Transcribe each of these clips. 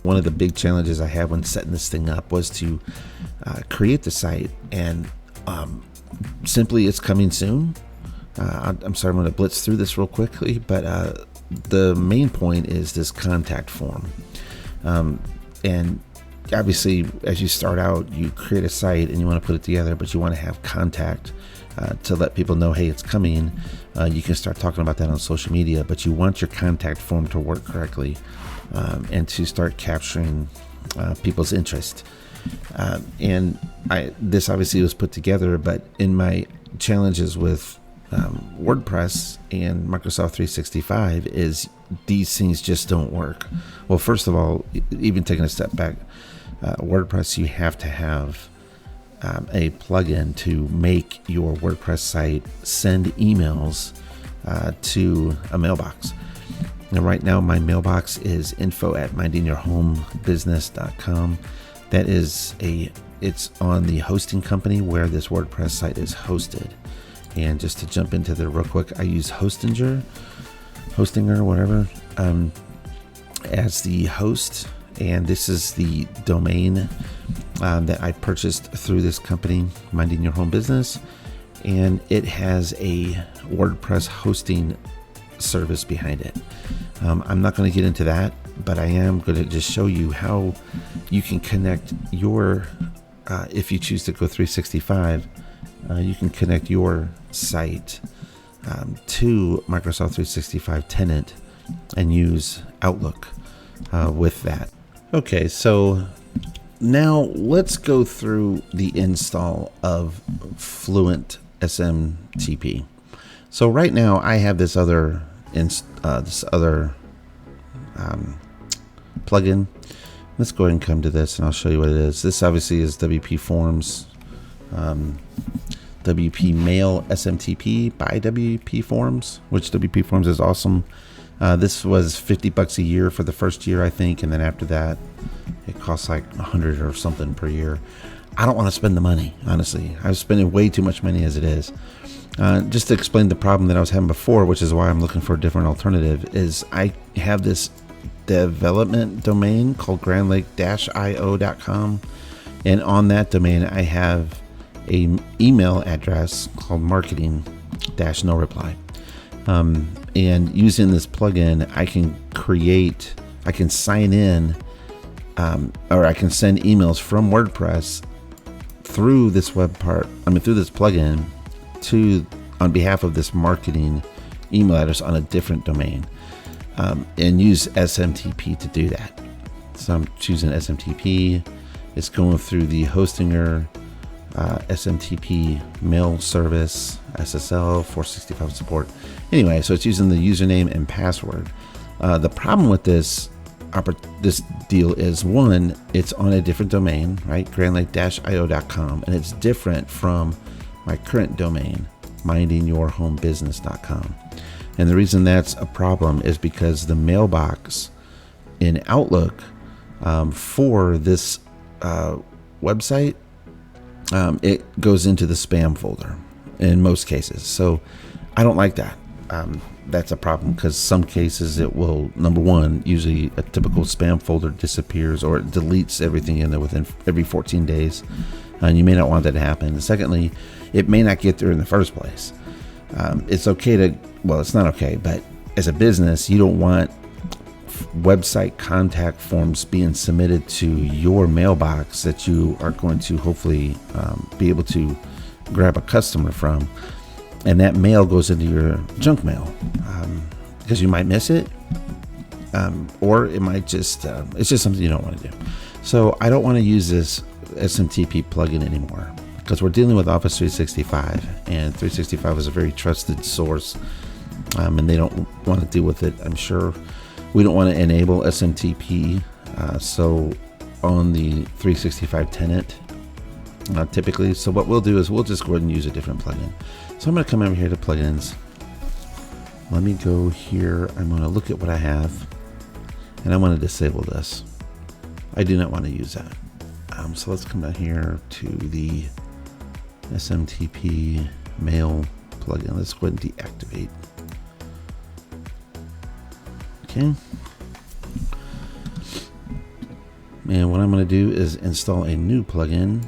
One of the big challenges I had when setting this thing up was to create the site, and simply it's coming soon. I'm sorry, I'm going to blitz through this real quickly, but the main point is this contact form. And obviously, as you start out, you create a site and you want to put it together, but you want to have contact to let people know, hey, it's coming. You can start talking about that on social media, but you want your contact form to work correctly and to start capturing people's interest. And this obviously was put together, but in my challenges with WordPress and Microsoft 365 is these things just don't work. Well, first of all, even taking a step back, WordPress, you have to have a plugin to make your WordPress site send emails to a mailbox. And right now my mailbox is info@mindingyourhomebusiness.com. That is it's on the hosting company where this WordPress site is hosted. And just to jump into there real quick, I use Hostinger, whatever, as the host. And this is the domain that I purchased through this company, Minding Your Home Business. And it has a WordPress hosting service behind it. I'm not going to get into that, but I am going to just show you how you can connect your, if you choose to go 365, you can connect your site to Microsoft 365 tenant and use Outlook with that. Okay, so now let's go through the install of Fluent SMTP. So right now I have this other plugin. Let's go ahead and come to this, and I'll show you what it is. This obviously is WP Forms, WP Mail SMTP by WP Forms, which WP Forms is awesome. This was $50 a year for the first year, I think, and then after that, it costs like $100 or something per year. I don't want to spend the money, honestly. I was spending way too much money as it is. Just to explain the problem that I was having before, which is why I'm looking for a different alternative, is I have this development domain called grandlake-io.com, and on that domain I have an email address called marketing-no-reply. And using this plugin, I can sign in, or I can send emails from WordPress through this through this plugin on behalf of this marketing email address on a different domain, and use SMTP to do that. So I'm choosing SMTP. It's going through the Hostinger SMTP mail service, SSL 465 support. Anyway, so it's using the username and password. The problem with this deal is, one, it's on a different domain, right? grandlake-io.com, and it's different from my current domain, mindingyourhomebusiness.com. And the reason that's a problem is because the mailbox in Outlook for this website, it goes into the spam folder in most cases. So I don't like that. That's a problem because some cases it will, number one, usually a typical spam folder disappears or it deletes everything in there within every 14 days. And you may not want that to happen. And secondly, it may not get there in the first place. It's okay it's not okay, but as a business, you don't want website contact forms being submitted to your mailbox that you are going to hopefully be able to grab a customer from, and that mail goes into your junk mail because you might miss it, or it might just it's just something you don't want to do. So I don't want to use this SMTP plugin anymore because we're dealing with Office 365, and 365 is a very trusted source, and they don't want to deal with it. I'm sure we don't want to enable SMTP, so on the 365 tenant typically. So what we'll do is we'll just go ahead and use a different plugin. So I'm going to come over here to plugins. Let me go here. I'm going to look at what I have, and I want to disable this. I do not want to use that. So let's come down here to the SMTP mail plugin. Let's go ahead and deactivate. Okay. And what I'm going to do is install a new plugin.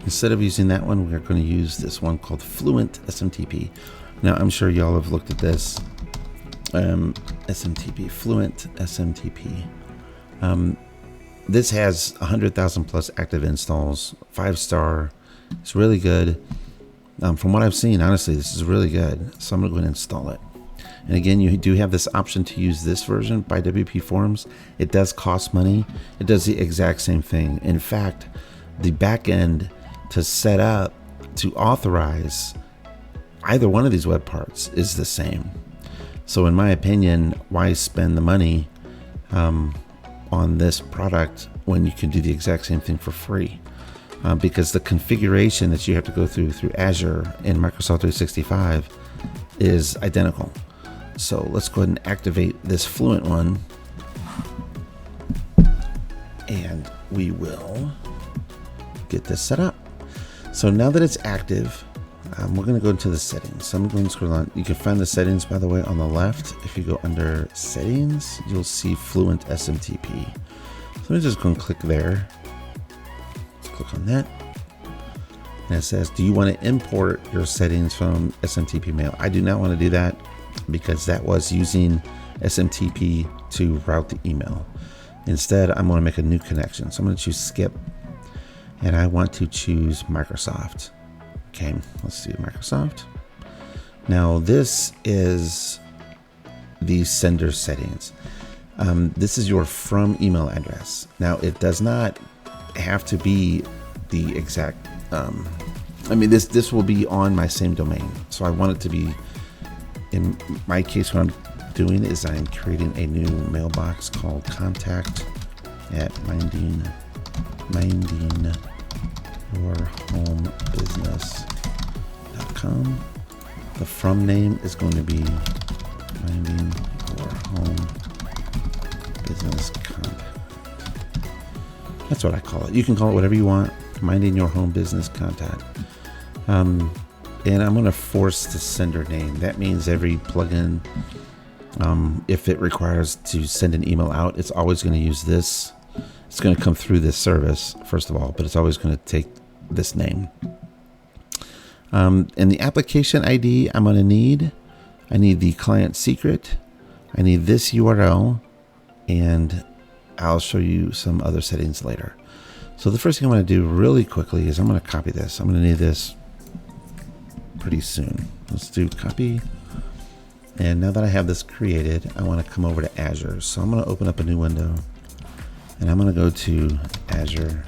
Instead of using that one, we're going to use this one called Fluent SMTP. Now, I'm sure y'all have looked at this. SMTP, Fluent SMTP. This has 100,000 plus active installs, 5-star. It's really good. From what I've seen, honestly, this is really good. So I'm going to go ahead and install it. And again, you do have this option to use this version by WP Forms. It does cost money. It does the exact same thing. In fact, the back end to set up, to authorize either one of these web parts is the same. So in my opinion, why spend the money on this product when you can do the exact same thing for free? Because the configuration that you have to go through Azure and Microsoft 365 is identical. So let's go ahead and activate this Fluent one, and we will get this set up. So now that it's active, we're going to go into the settings. So I'm going to scroll on. You can find the settings, by the way, on the left. If you go under settings, you'll see Fluent SMTP. So let me just go and click there. Let's click on that. And it says, do you want to import your settings from SMTP mail? I do not want to do that because that was using SMTP to route the email. Instead, I'm going to make a new connection. So I'm going to choose skip, and I want to choose Microsoft. Okay, let's do Microsoft. Now this is the sender settings. This is your from email address. Now it does not have to be the exact, I mean, this will be on my same domain. So I want it to be, in my case, what I'm doing is I'm creating a new mailbox called contact at mindingyourhomebusiness.com. The from name is going to be minding your home business contact. That's what I call it. You can call it whatever you want. Minding your home business contact. And I'm going to force the sender name. That means every plugin, if it requires to send an email out, it's always going to use this. It's going to come through this service, first of all, but it's always going to take this name. And the application ID I need the client secret. I need this URL, and I'll show you some other settings later. So the first thing I'm going to do really quickly is I'm going to copy this. I'm going to need this pretty soon. Let's do copy. And now that I have this created, I want to come over to Azure. So I'm going to open up a new window, and I'm going to go to Azure.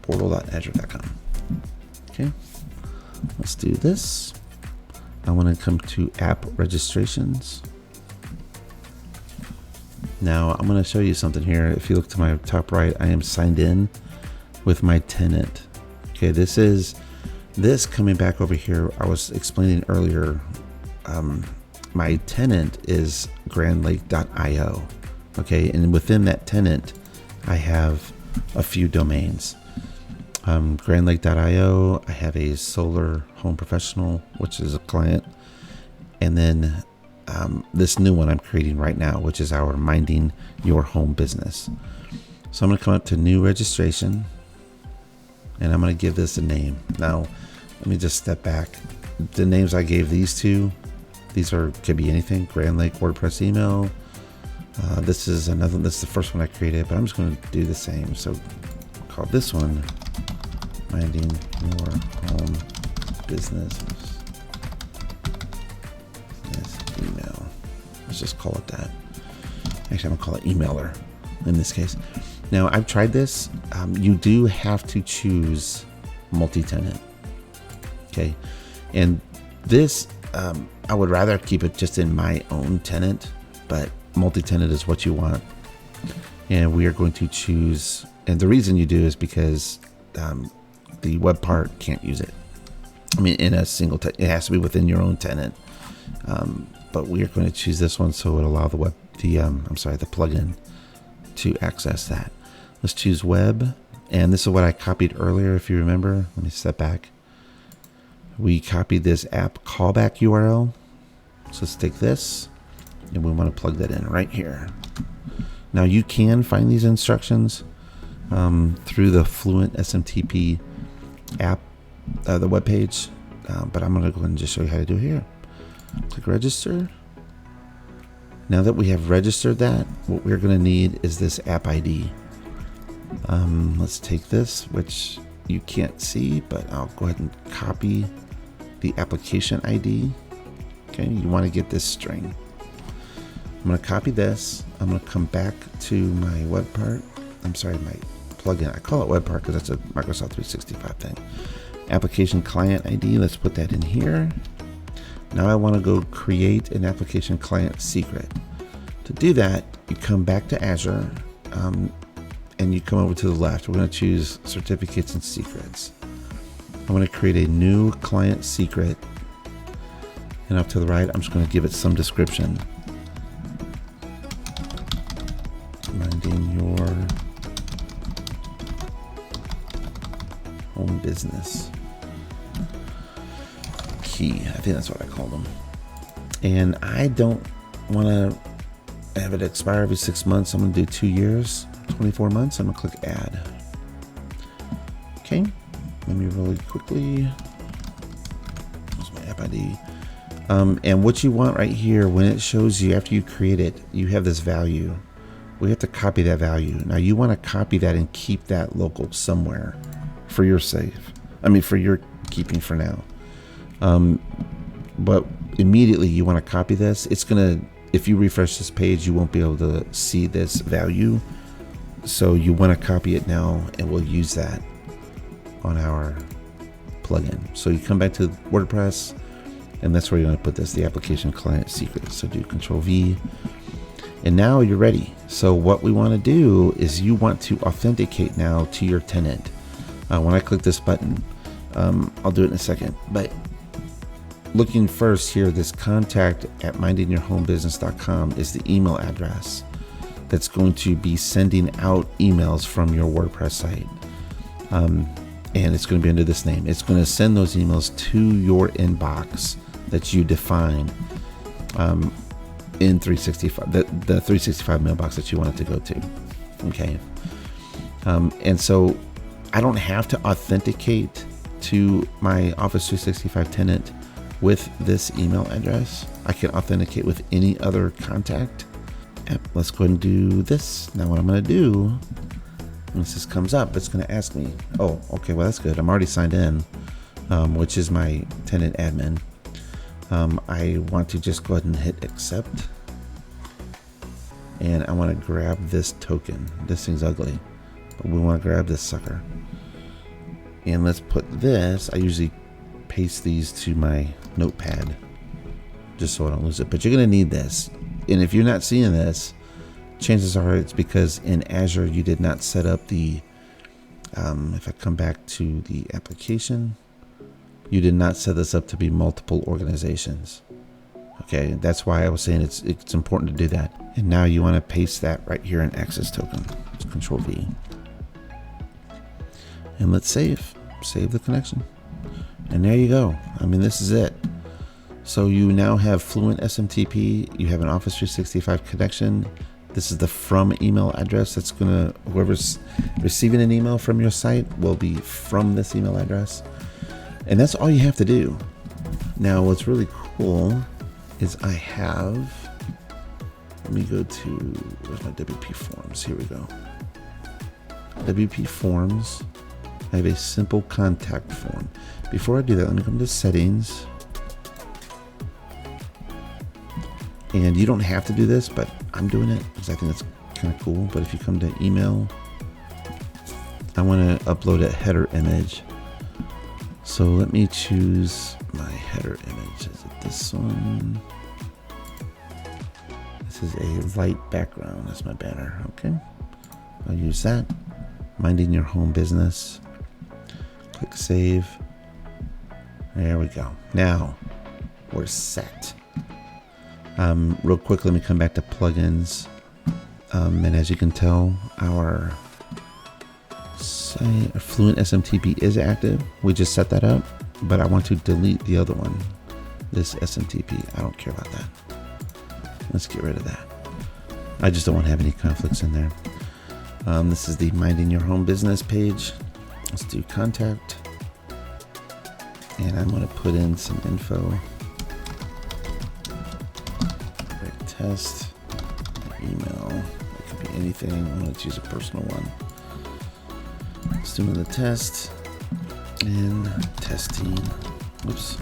Portal.azure.com. Okay, let's do this. I want to come to app registrations. Now I'm going to show you something here. If you look to my top right, I am signed in with my tenant. Okay, this coming back over here, I was explaining earlier, my tenant is grandlake.io. Okay, and within that tenant, I have a few domains. Grandlake.io, I have a Solar Home Professional, which is a client. And then this new one I'm creating right now, which is our Minding Your Home Business. So I'm going to come up to new registration, and I'm going to give this a name. Now, let me just step back. The names I gave these two, could be anything. Grand Lake WordPress email. This is the first one I created, but I'm just going to do the same. So I'll call this one Minding Your Home Business email. Let's just call it that. Actually, I'm going to call it emailer in this case. Now, I've tried this. You do have to choose multi-tenant. Okay. And this, I would rather keep it just in my own tenant, but multi-tenant is what you want. And we are going to choose, and the reason you do is because the web part can't use it. I mean, in a single tenant, it has to be within your own tenant. But we are going to choose this one so it will allow the plugin to access that. Let's choose web, and this is what I copied earlier. If you remember, let me step back. We copied this app callback URL. So let's take this, and we want to plug that in right here. Now you can find these instructions through the Fluent SMTP app, the web page, but I'm going to go ahead and just show you how to do it here. Click register. Now that we have registered that, what we're going to need is this app ID. Let's take this, which you can't see, but I'll go ahead and copy the application ID. Okay, you want to get this string. I'm going to copy this. I'm going to come back to my web part. I'm sorry, my plugin. I call it web part because that's a Microsoft 365 thing. Application client ID. Let's put that in here. Now I want to go create an application client secret. To do that, you come back to Azure and you come over to the left. We're going to choose certificates and secrets. I'm going to create a new client secret. And up to the right, I'm just going to give it some description. Minding your home business key. I think that's what I call them. And I don't want to have it expire every 6 months. I'm going to do 2 years, 24 months. I'm going to click add. Okay. Let me really quickly. Here's my app ID. And what you want right here, when it shows you after you create it, you have this value. We have to copy that value. Now you want to copy that and keep that local somewhere for your for your keeping for now. But immediately you want to copy this. It's gonna, if you refresh this page, you won't be able to see this value. So you want to copy it now, and we'll use that on our plugin. So you come back to WordPress, and that's where you're going to put this, the application client secret. So do Control V, and now you're ready. So what we want to do is you want to authenticate now to your tenant. When I click this button, I'll do it in a second, but looking first here, this contact@mindingyourhomebusiness.com is the email address that's going to be sending out emails from your WordPress site. And it's going to be under this name. It's going to send those emails to your inbox that you define in 365, the 365 mailbox that you want it to go to. Okay. And so I don't have to authenticate to my Office 365 tenant with this email address. I can authenticate with any other contact. Yep, let's go ahead and do this. Now what I'm going to do, once this comes up, it's going to ask me, oh, okay, well, that's good. I'm already signed in, which is my tenant admin. I want to just go ahead and hit accept. And I want to grab this token. This thing's ugly, but we want to grab this sucker. And let's put this, I usually paste these to my notepad just so I don't lose it, but you're going to need this. And if you're not seeing this, chances are it's because in Azure you did not set up the, if I come back to the application, you did not set this up to be multiple organizations. Okay, that's why I was saying it's important to do that. And now you want to paste that right here in access token. It's Control V. And let's save the connection. And there you go. I mean, this is it. So you now have Fluent SMTP. You have an Office 365 connection. This is the from email address. That's gonna, whoever's receiving an email from your site will be from this email address. And that's all you have to do. Now, what's really cool is I have, let me go to, where's my WP forms? Here we go. WP forms. I have a simple contact form. Before I do that, let me come to settings. And you don't have to do this, but I'm doing it because I think it's kind of cool. But if you come to email, I want to upload a header image. So let me choose my header image. Is it this one? This is a light background. That's my banner. Okay. I'll use that. Minding your home business. Click save. There we go. Now we're set. Real quick, let me come back to plugins. And as you can tell, our Fluent SMTP is active. We just set that up, but I want to delete the other one, this SMTP. I don't care about that. Let's get rid of that. I just don't want to have any conflicts in there. This is the Minding Your Home Business page. Let's do contact. And I'm going to put in some info. Right, test. Email. It could be anything. I'm going to choose a personal one. Let's do another test. And testing. Oops.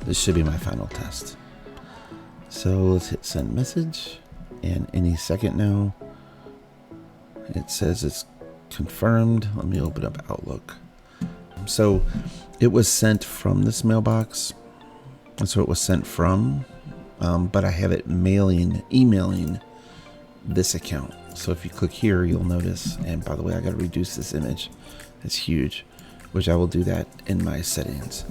This should be my final test. So let's hit send message. And any second now, it says it's confirmed. Let me open up Outlook. So it was sent from this mailbox. That's where it was sent from. But I have it emailing this account. So if you click here, you'll notice. And by the way, I got to reduce this image. It's huge, which I will do that in my settings.